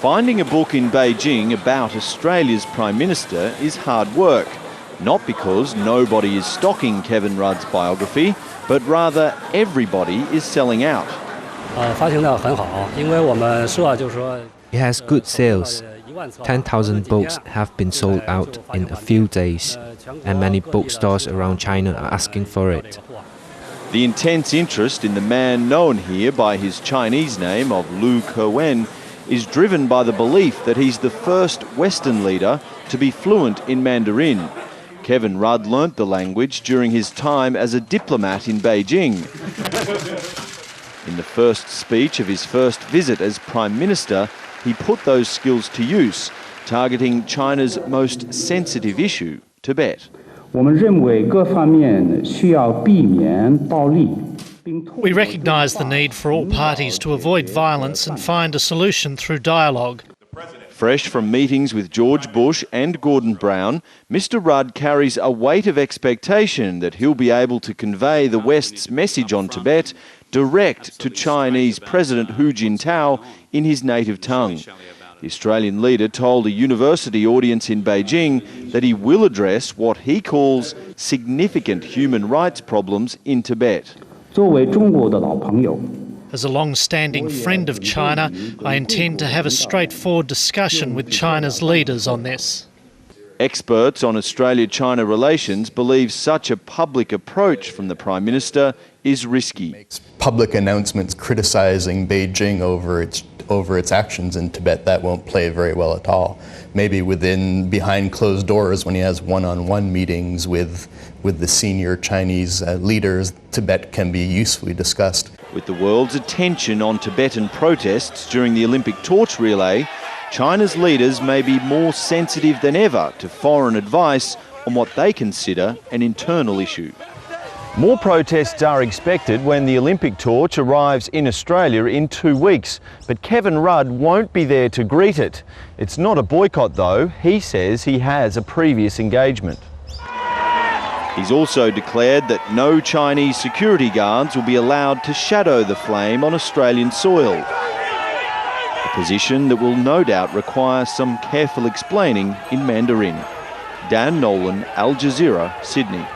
Finding a book in Beijing about Australia's Prime Minister is hard work, not because nobody is stocking Kevin Rudd's biography, but rather everybody is selling out. It has good sales. 10,000 books have been sold out in a few days, and many bookstores around China are asking for it. The intense interest in the man known here by his Chinese name of Lu Kewen is driven by the belief that he's the first Western leader to be fluent in Mandarin. Kevin Rudd learnt the language during his time as a diplomat in Beijing. In the first speech of his first visit as Prime Minister, he put those skills to use, targeting China's most sensitive issue, Tibet. We recognise the need for all parties to avoid violence and find a solution through dialogue. Fresh from meetings with George Bush and Gordon Brown, Mr Rudd carries a weight of expectation that he'll be able to convey the West's message on Tibet direct to Chinese President Hu Jintao in his native tongue. The Australian leader told a university audience in Beijing that he will address what he calls significant human rights problems in Tibet. As a long-standing friend of China, I intend to have a straightforward discussion with China's leaders on this. Experts on Australia-China relations believe such a public approach from the Prime Minister is risky. Public announcements criticising Beijing over its actions in Tibet, that won't play very well at all. Maybe behind closed doors, when he has one-on-one meetings with the senior Chinese leaders, Tibet can be usefully discussed. With the world's attention on Tibetan protests during the Olympic torch relay, China's leaders may be more sensitive than ever to foreign advice on what they consider an internal issue. More protests are expected when the Olympic torch arrives in Australia in 2 weeks, but Kevin Rudd won't be there to greet it. It's not a boycott though. He says he has a previous engagement. He's also declared that no Chinese security guards will be allowed to shadow the flame on Australian soil. A position that will no doubt require some careful explaining in Mandarin. Dan Nolan, Al Jazeera, Sydney.